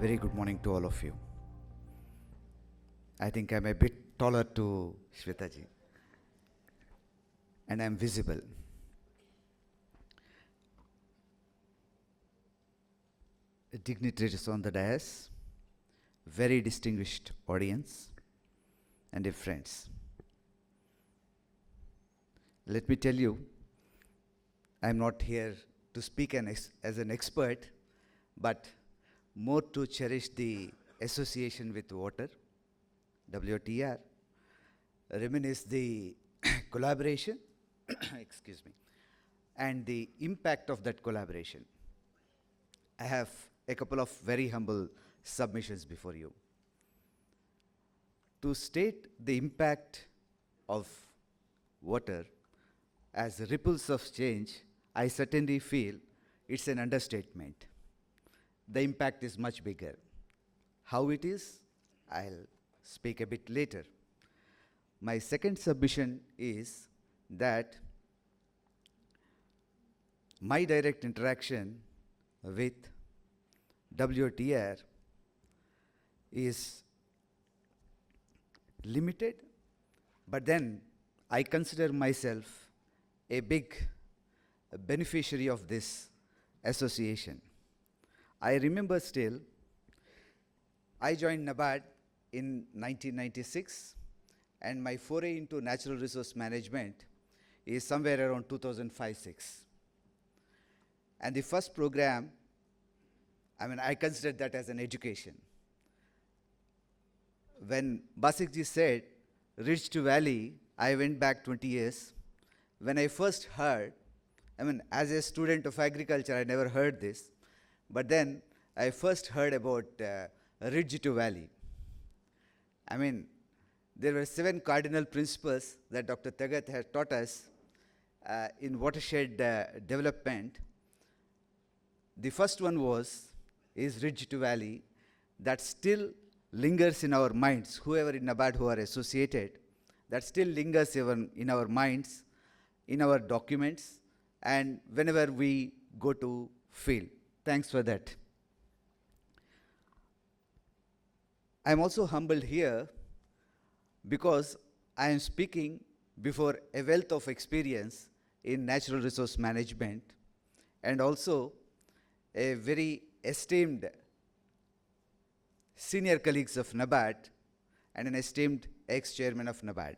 Very good morning to all of you. I think I'm a bit taller to Shwetaji, and I'm visible. Dignitaries on the dais, very distinguished audience, and dear friends. Let me tell you, I'm not here to speak as an expert, but more to cherish the association with water, WOTR, reminisce the collaboration, excuse me, and the impact of that collaboration. I have a couple of very humble submissions before you. To state the impact of water as ripples of change, I certainly feel it's an understatement. The impact is much bigger. How it is, I'll speak a bit later. My second submission is that my direct interaction with WOTR is limited, but then I consider myself a big beneficiary of this association. I remember still, I joined NABARD in 1996, and my foray into natural resource management is somewhere around 2005-06. And the first program, I considered that as an education. When Basikji said, Ridge to Valley, I went back 20 years. When I first heard, as a student of agriculture, I never heard this. But then I first heard about Ridge to Valley. There were 7 cardinal principles that Dr. Tagat had taught us in watershed development. The first one is Ridge to Valley, that still lingers in our minds, whoever in NABARD who are associated, that still lingers even in our minds, in our documents, and whenever we go to field. Thanks for that. I'm also humbled here because I am speaking before a wealth of experience in natural resource management and also a very esteemed senior colleagues of NABARD and an esteemed ex-chairman of NABARD.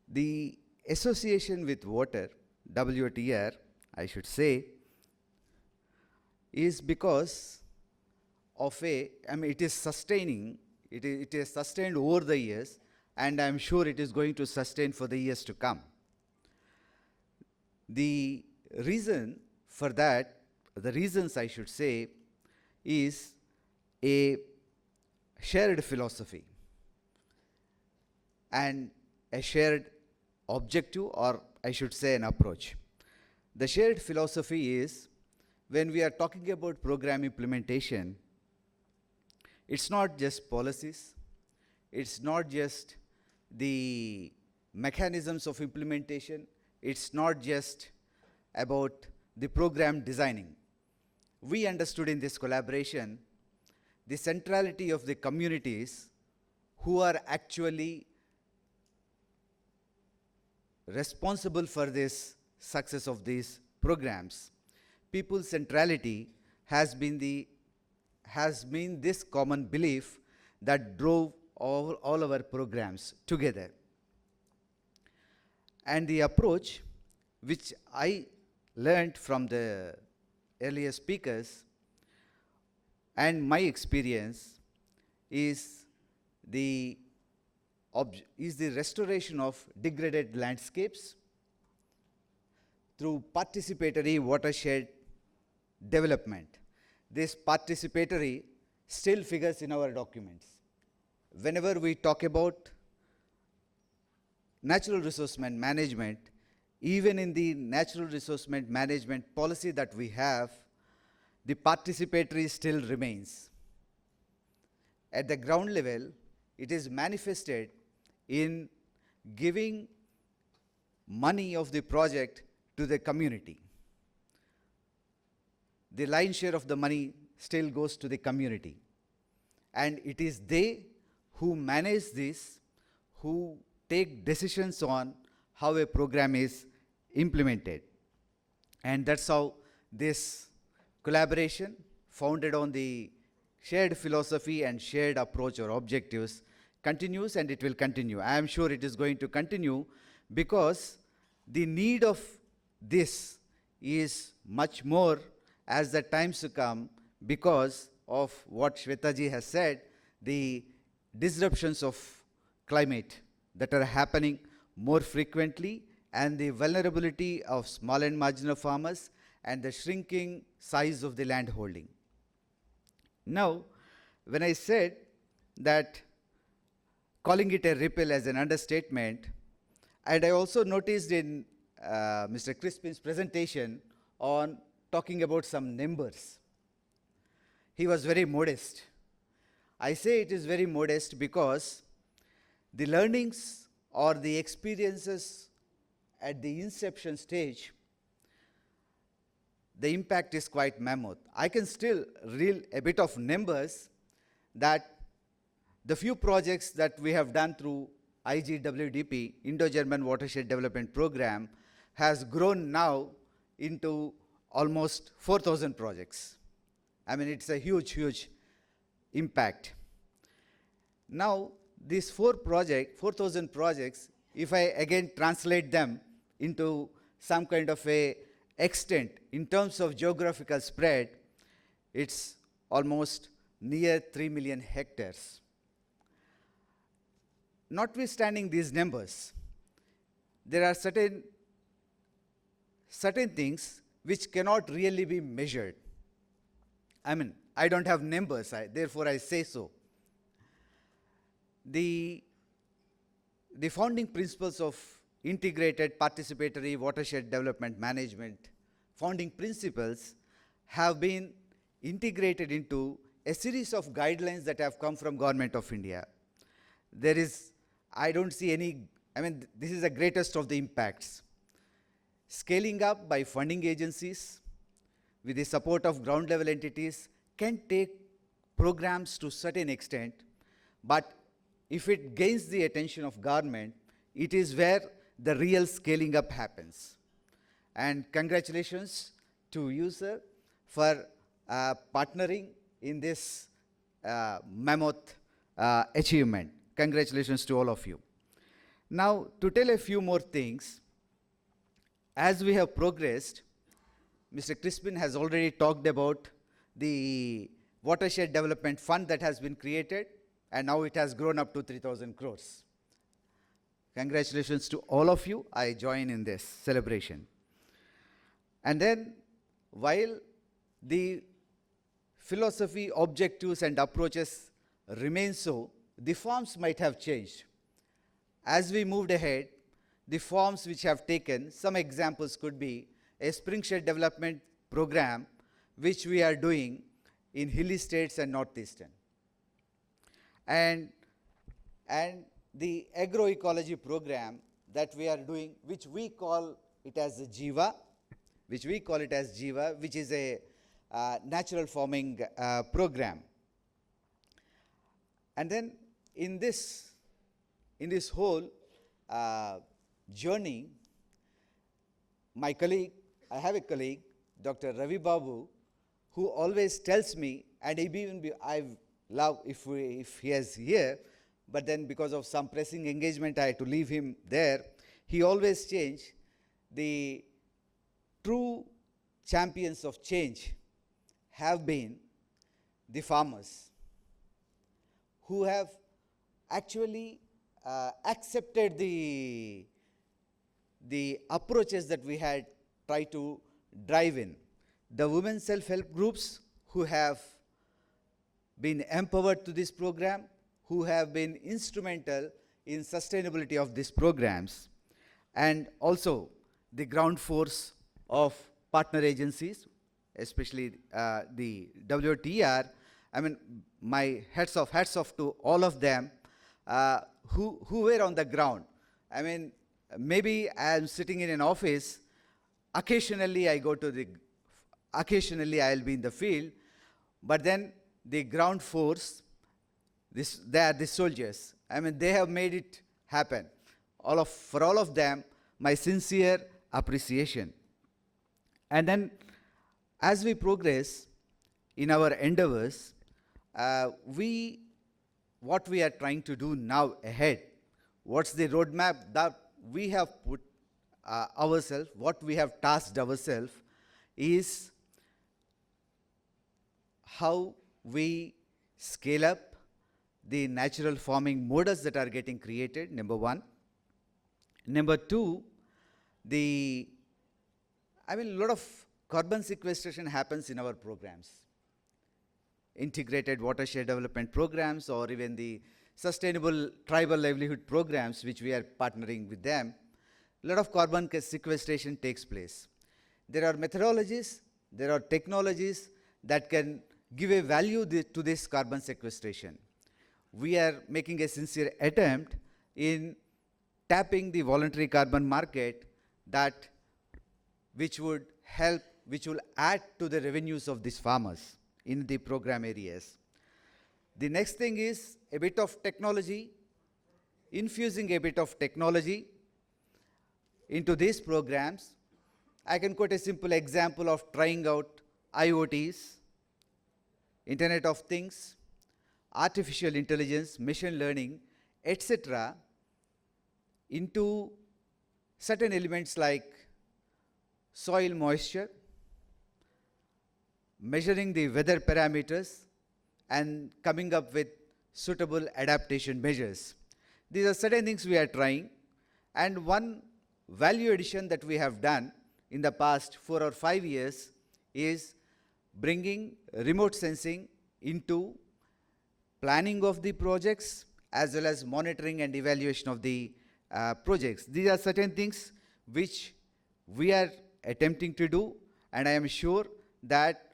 The association with water, WOTR, I should say, is because of it is sustaining, it is sustained over the years, and I'm sure it is going to sustain for the years to come. The reason for that, the reasons I should say, is a shared philosophy and a shared objective, or I should say an approach. The shared philosophy is, when we are talking about program implementation, it's not just policies, it's not just the mechanisms of implementation, it's not just about the program designing. We understood in this collaboration the centrality of the communities who are actually responsible for this success of these programs. People's centrality has been this common belief that drove all our programs together. And the approach which I learned from the earlier speakers and my experience is the restoration of degraded landscapes through participatory watershed development. This participatory still figures in our documents. Whenever we talk about natural resource management, even in the natural resource management policy that we have, the participatory still remains. At the ground level, it is manifested in giving money of the project to the community. The lion's share of the money still goes to the community. And it is they who manage this, who take decisions on how a program is implemented. And that's how this collaboration, founded on the shared philosophy and shared approach or objectives, continues, and it will continue. I am sure it is going to continue because the need of this is much more as the times to come, because of what Shwetaji has said, the disruptions of climate that are happening more frequently, and the vulnerability of small and marginal farmers, and the shrinking size of the land holding. Now, when I said that calling it a ripple as an understatement, and I also noticed in Mr. Crispin's presentation on talking about some numbers. He was very modest. I say it is very modest because the learnings or the experiences at the inception stage, the impact is quite mammoth. I can still reel a bit of numbers that the few projects that we have done through IGWDP, Indo-German Watershed Development Program, has grown now into almost 4,000 projects. I mean, it's a huge, huge impact. Now, these 4,000 projects, if I again translate them into some kind of a extent in terms of geographical spread, it's almost near 3 million hectares. Notwithstanding these numbers, there are certain things which cannot really be measured. I mean, I don't have numbers, therefore I say so. The founding principles of integrated participatory watershed development management, founding principles have been integrated into a series of guidelines that have come from Government of India. There is, I don't see any, I mean, this is the greatest of the impacts. Scaling up by funding agencies with the support of ground level entities can take programs to a certain extent, but if it gains the attention of government, it is where the real scaling up happens. And congratulations to you, sir, for partnering in this mammoth achievement. Congratulations to all of you. Now, to tell a few more things, as we have progressed, Mr. Crispin has already talked about the Watershed Development Fund that has been created, and now it has grown up to 3,000 crores. Congratulations to all of you. I join in this celebration. And then, while the philosophy, objectives, and approaches remain so, the forms might have changed. As we moved ahead, the forms which have taken, some examples could be a spring-shed development program which we are doing in hilly states and northeastern. And the agroecology program that we are doing, which we call it as Jiva, which is a natural farming program. And then in this whole journey, my colleague, I have a colleague, Dr. Ravi Babu, who always tells me, and I love if he is here, but then because of some pressing engagement, I had to leave him there. He always change. The true champions of change have been the farmers who have actually accepted the approaches that we had tried to drive in. The women self-help groups who have been empowered to this program, who have been instrumental in sustainability of these programs, and also the ground force of partner agencies, especially the WOTR. I mean, my hats off to all of them who were on the ground. I mean, maybe I'm sitting in an office, occasionally I'll be in the field. but then the ground force, they are the soldiers. I mean, they have made it happen. For all of them, my sincere appreciation. And then, as we progress in our endeavors, what we are trying to do now ahead, what's the roadmap that we have put ourselves, what we have tasked ourselves, is how we scale up the natural farming models that are getting created, number one. Number two, a lot of carbon sequestration happens in our programs. Integrated watershed development programs, or even the sustainable tribal livelihood programs, which we are partnering with them, a lot of carbon sequestration takes place. There are methodologies, there are technologies that can give a value to this carbon sequestration. We are making a sincere attempt in tapping the voluntary carbon market which will add to the revenues of these farmers in the program areas. The next thing is a bit of technology, infusing a bit of technology into these programs. I can quote a simple example of trying out IoTs, Internet of Things, artificial intelligence, machine learning, etc., into certain elements like soil moisture, measuring the weather parameters, and coming up with suitable adaptation measures. These are certain things we are trying, and one value addition that we have done in the past 4 or 5 years is bringing remote sensing into planning of the projects as well as monitoring and evaluation of the projects. These are certain things which we are attempting to do, and I am sure that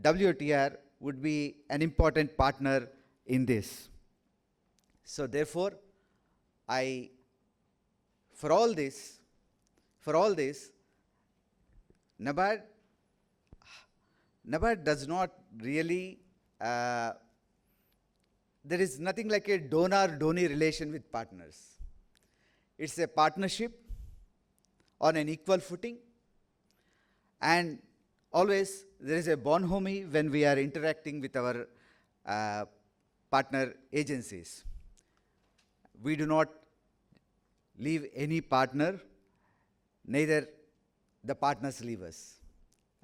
WOTR would be an important partner in this. So therefore, for all this, NABARD does not really, there is nothing like a donor-donee relation with partners. It's a partnership on an equal footing, and always there is a bonhomie when we are interacting with our partner agencies. We do not leave any partner, neither the partners leave us.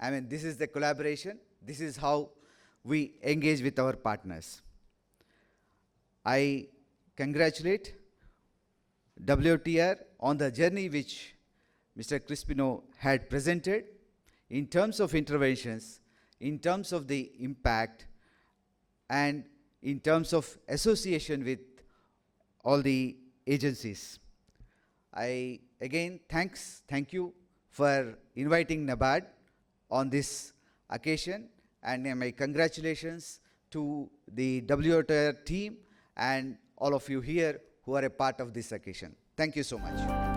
I mean, this is the collaboration. This is how we engage with our partners. I congratulate WOTR on the journey which Mr. Crispino had presented in terms of interventions, in terms of the impact, and in terms of association with all the agencies. I again thank you for inviting NABARD on this occasion, and my congratulations to the WOTR team and all of you here who are a part of this occasion. Thank you so much.